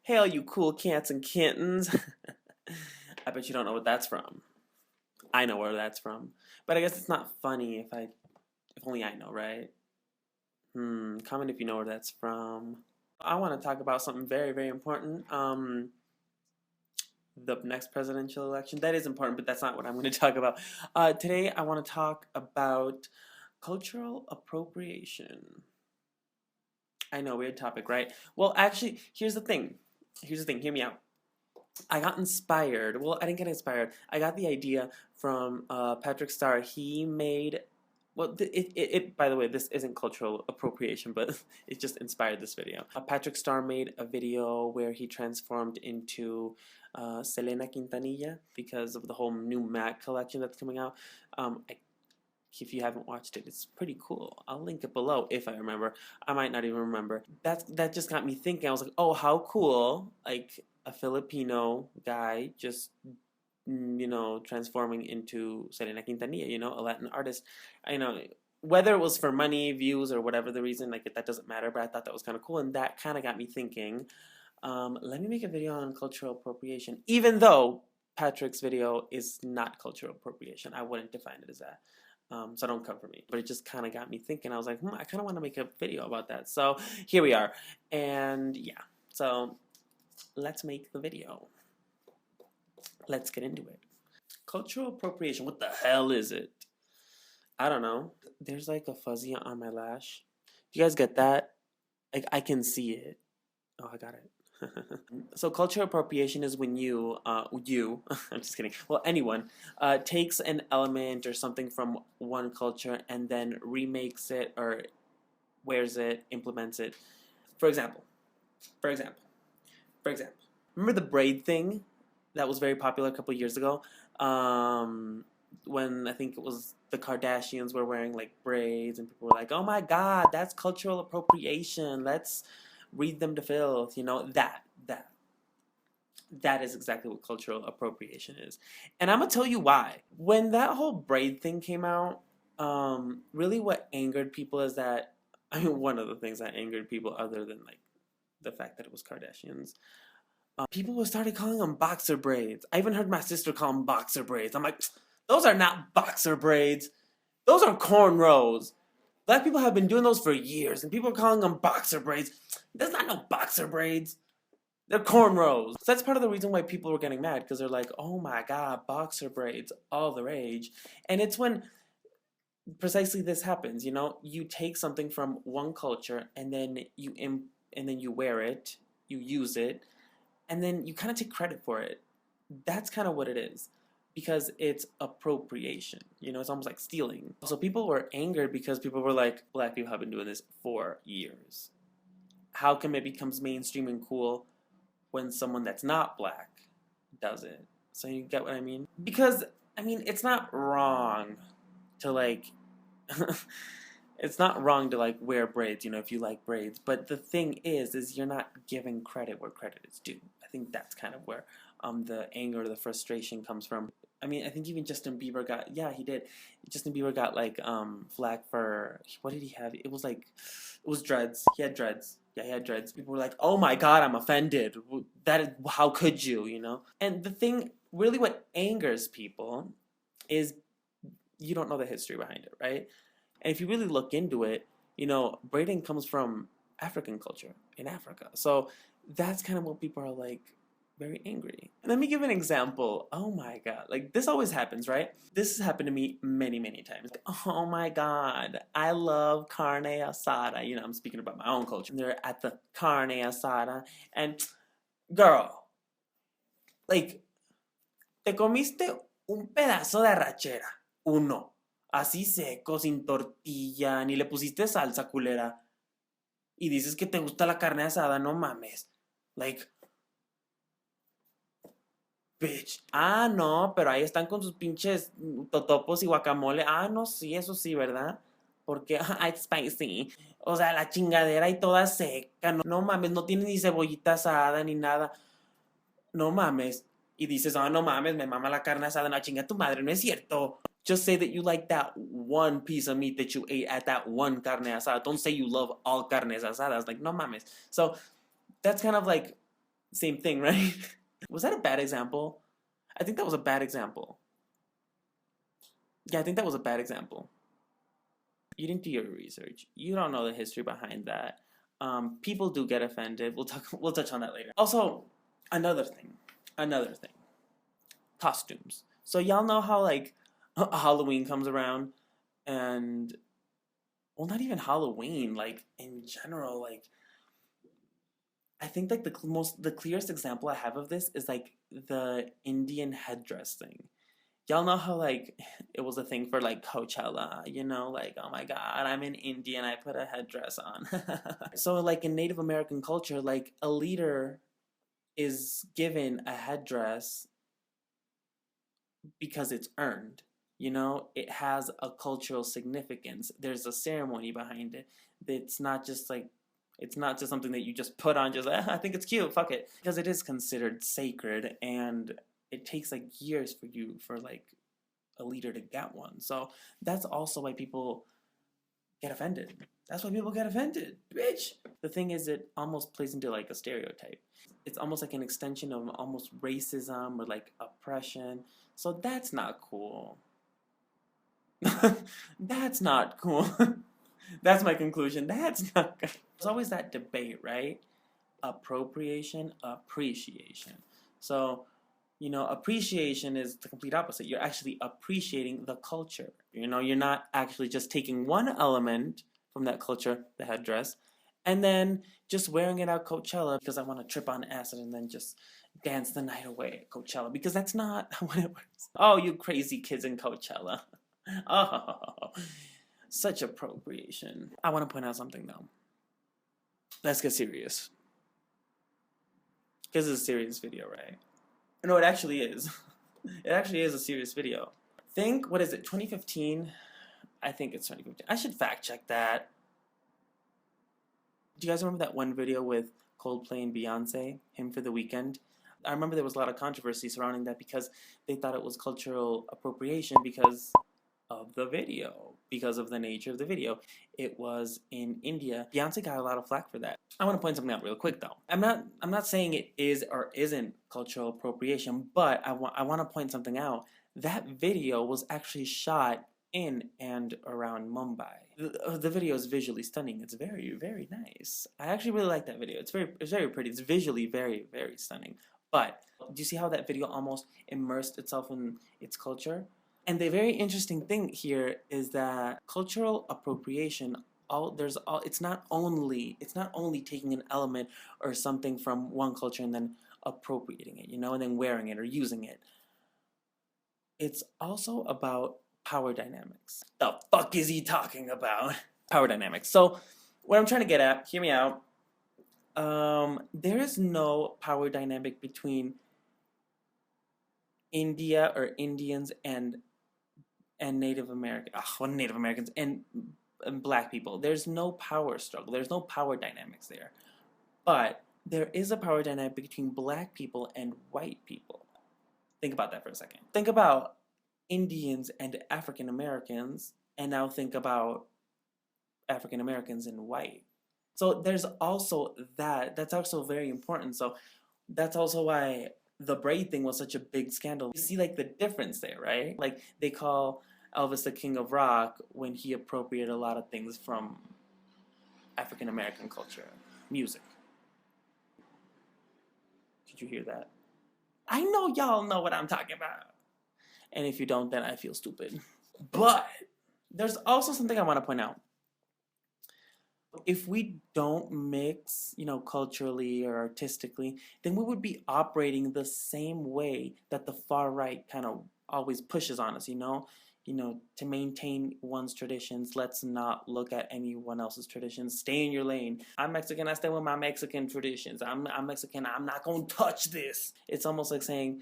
Hey, all you cool cats and kittens. I bet you don't know what that's from. I know where that's from. But I guess it's not funny if only I know, right? Comment if you know where that's from. I want to talk about something very, very important. The next presidential election. That is important, but that's not what I'm going to talk about. Today, I want to talk about cultural appropriation. I know, weird topic, right? Well, actually, here's the thing. Hear me out. I got inspired. Well, I didn't get inspired. I got the idea from Patrick Starr. He made, well, by the way, this isn't cultural appropriation, but it just inspired this video. Patrick Starr made a video where he transformed into Selena Quintanilla because of the whole new Mac collection that's coming out. If you haven't watched it, it's pretty cool. I'll link it below if I remember. I might not even remember. That just got me thinking. I was like, oh, how cool! Like a Filipino guy just transforming into Selena Quintanilla, a Latin artist. I know whether it was for money, views, or whatever the reason, like that doesn't matter. But I thought that was kind of cool, and that kind of got me thinking. Let me make a video on cultural appropriation, even though Patrick's video is not cultural appropriation. I wouldn't define it as that. So don't come for me. But it just kind of got me thinking. I was like, I kind of want to make a video about that. So here we are. And yeah, so let's make the video. Let's get into it. Cultural appropriation. What the hell is it? I don't know. There's like a fuzzy on my lash. Do you guys get that? Like I can see it. Oh, I got it. So cultural appropriation is when I'm just kidding. Well, anyone takes an element or something from one culture and then remakes it or wears it, implements it. For example, remember the braid thing that was very popular a couple years ago? When I think it was the Kardashians were wearing like braids and people were like, oh my God, that's cultural appropriation. Let's read them to filth, that is exactly what cultural appropriation is. And I'm gonna tell you why. When that whole braid thing came out, really what angered people is that, one of the things that angered people other than like the fact that it was Kardashians, people started calling them boxer braids. I even heard my sister call them boxer braids. I'm like, those are not boxer braids. Those are cornrows. Black people have been doing those for years, and people are calling them boxer braids. There's not no boxer braids. They're cornrows. So that's part of the reason why people were getting mad, because they're like, oh my God, boxer braids, all the rage. And it's when precisely this happens, you take something from one culture and then you wear it, you use it, and then you kind of take credit for it. That's kind of what it is. Because it's appropriation. It's almost like stealing. So people were angered because people were like, Black people have been doing this for years. How come it becomes mainstream and cool when someone that's not Black does it? So you get what I mean? Because, it's not wrong to like, it's not wrong to like wear braids, if you like braids. But the thing is you're not giving credit where credit is due. I think that's kind of where the anger or the frustration comes from. I think even Justin Bieber he did. Justin Bieber got like flack for, what did he have? It was dreads. He had dreads. Yeah, he had dreads. People were like, oh my God, I'm offended. How could you, And the thing, really what angers people is you don't know the history behind it, right? And if you really look into it, braiding comes from African culture in Africa. So that's kind of what people are like, very angry. Let me give an example. Oh my God. Like this always happens, right? This has happened to me many, many times. Oh my God. I love carne asada. I'm speaking about my own culture. They're at the carne asada and girl, like, te comiste un pedazo de arrachera. Uno. Así seco, sin tortilla, ni le pusiste salsa, culera. Y dices que te gusta la carne asada, no mames. Like, bitch. Ah, no, pero ahí están con sus pinches totopos y guacamole. Ah, no, sí, eso sí, ¿verdad? Porque, it's spicy. O sea, la chingadera y toda seca. No mames, no tiene ni cebollita asada ni nada. No mames. Y dices, no mames, me mama la carne asada. No, chinga tu madre, no es cierto. Just say that you like that one piece of meat that you ate at that one carne asada. Don't say you love all carnes asadas. Like, no mames. So, that's kind of like Same thing, right? Was that a bad example? I think that was a bad example. Yeah, I think that was a bad example. You didn't do your research. You don't know the history behind that. People do get offended. We'll talk. We'll touch on that later. Also, another thing. Another thing. Costumes. So y'all know how like Halloween comes around, and well, not even Halloween. Like in general, like I think like the clearest example I have of this is like the Indian headdress thing. Y'all know how like it was a thing for like Coachella, you know, like oh my god, I'm an Indian, I put a headdress on. So like in Native American culture, like a leader is given a headdress because it's earned. You know, it has a cultural significance. There's a ceremony behind it. It's not just like it's not just something that you just put on just I think it's cute, fuck it. Because it is considered sacred and it takes like years for like a leader to get one. So that's also why people get offended. That's why people get offended, bitch. The thing is, it almost plays into like a stereotype. It's almost like an extension of almost racism or like oppression. So that's not cool. That's not cool. That's my conclusion. That's not good. There's always that debate, right? Appropriation, appreciation. So, you know, appreciation is the complete opposite. You're actually appreciating the culture. You know, you're not actually just taking one element from that culture, the headdress, and then just wearing it at Coachella because I want to trip on acid and then just dance the night away at Coachella because that's not what it works. Oh, you crazy kids in Coachella. Oh, such appropriation. I want to point out something though. Let's get serious. Because it's a serious video, right? No, it actually is. It actually is a serious video. Think, what is it, 2015? I think it's 2015. I should fact check that. Do you guys remember that one video with Coldplay and Beyonce, Him for the Weekend? I remember there was a lot of controversy surrounding that because they thought it was cultural appropriation because of the video, because of the nature of the video. It was in India. Beyonce got a lot of flack for that. I want to point something out real quick though. I'm not saying it is or isn't cultural appropriation, but I want to point something out. That video was actually shot in and around Mumbai. The video is visually stunning. It's very, very nice. I actually really like that video. It's very pretty. It's visually very, very stunning. But do you see how that video almost immersed itself in its culture? And the very interesting thing here is that cultural appropriation it's not only taking an element or something from one culture and then appropriating it, you know, and then wearing it or using it. It's also about power dynamics. The fuck is he talking about? Power dynamics. So what I'm trying to get at, hear me out. There is no power dynamic between India or Indians and Native Americans and black people. There's no power struggle. There's no power dynamics there. But there is a power dynamic between black people and white people. Think about that for a second. Think about Indians and African Americans, and now think about African Americans and white. So there's also that. That's also very important. So that's also why the braid thing was such a big scandal. You see like the difference there, right? Like they call Elvis the King of Rock when he appropriated a lot of things from African American culture, music. Did you hear that? I know y'all know what I'm talking about. And if you don't, then I feel stupid. But there's also something I want to point out. If we don't mix, you know, culturally or artistically, then we would be operating the same way that the far right kind of always pushes on us, you know, to maintain one's traditions. Let's not look at anyone else's traditions. Stay in your lane. I'm Mexican. I stay with my Mexican traditions. I'm Mexican. I'm not going to touch this. It's almost like saying,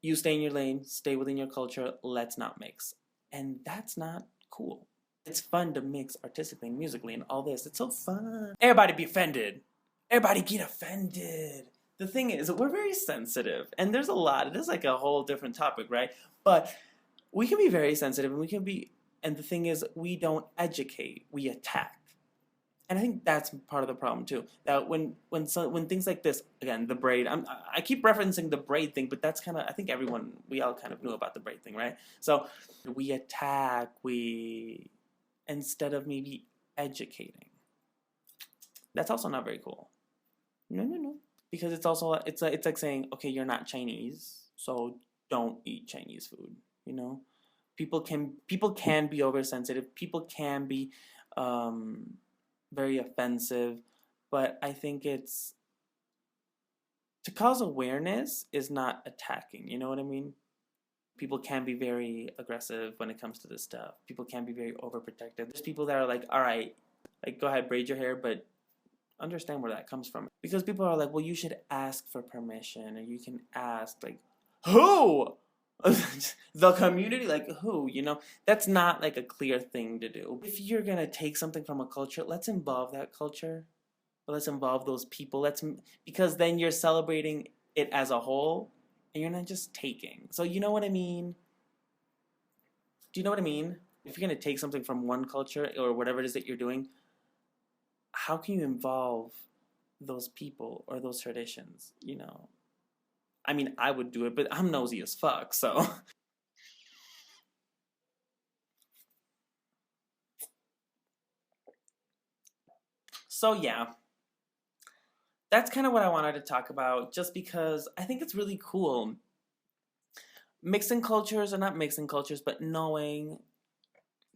you stay in your lane, stay within your culture. Let's not mix. And that's not cool. It's fun to mix artistically and musically and all this. It's so fun. Everybody be offended. Everybody get offended. The thing is, we're very sensitive. And there's a lot. It is like a whole different topic, right? But we can be very sensitive and and the thing is, we don't educate, we attack. And I think that's part of the problem too. That when things like this, again, the braid. I keep referencing the braid thing, but that's kind of, I think we all kind of knew about the braid thing, right? So we attack, we instead of maybe educating. That's also not very cool. No, no, no. Because it's like saying, okay, you're not Chinese, so don't eat Chinese food. You know, people can be oversensitive. People can be um, very offensive, but I think it's to cause awareness is not attacking. You know what I mean? People can be very aggressive when it comes to this stuff. People can be very overprotective. There's people that are like, all right, like go ahead, braid your hair, but understand where that comes from. Because people are like, well, you should ask for permission, or you can ask, like, who? The community, like who? You know, that's not like a clear thing to do. If you're gonna take something from a culture, let's involve that culture. Let's involve those people. Because then you're celebrating it as a whole, and you're not just taking. So you know what I mean? Do you know what I mean? If you're gonna take something from one culture or whatever it is that you're doing, how can you involve those people or those traditions? You know, I mean, I would do it, but I'm nosy as fuck. So, so yeah, that's kind of what I wanted to talk about. Just because I think it's really cool mixing cultures, or not mixing cultures, but knowing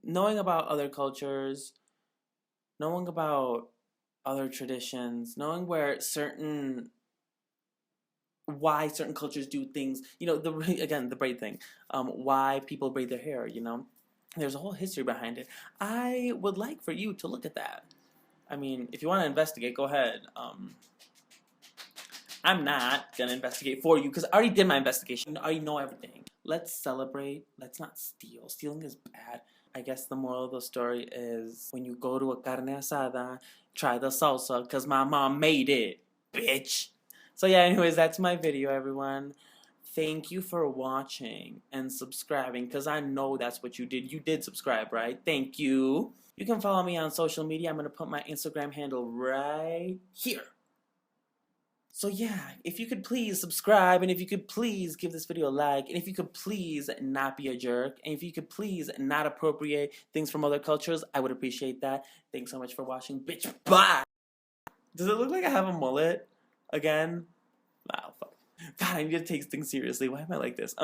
about other cultures, knowing about other traditions, knowing why certain cultures do things. You know, again, the braid thing. Why people braid their hair. You know, there's a whole history behind it. I would like for you to look at that. I mean, if you want to investigate, go ahead. I'm not gonna investigate for you because I already did my investigation. I already know everything. Let's celebrate. Let's not steal. Stealing is bad. I guess the moral of the story is when you go to a carne asada, try the salsa because my mom made it, bitch. So yeah, anyways, that's my video, everyone. Thank you for watching and subscribing because I know that's what you did. You did subscribe, right? Thank you. You can follow me on social media. I'm going to put my Instagram handle right here. So yeah, if you could please subscribe, and if you could please give this video a like, and if you could please not be a jerk, and if you could please not appropriate things from other cultures, I would appreciate that. Thanks so much for watching, bitch. Bye! Does it look like I have a mullet again? Wow, fuck. God, I need to take things seriously. Why am I like this?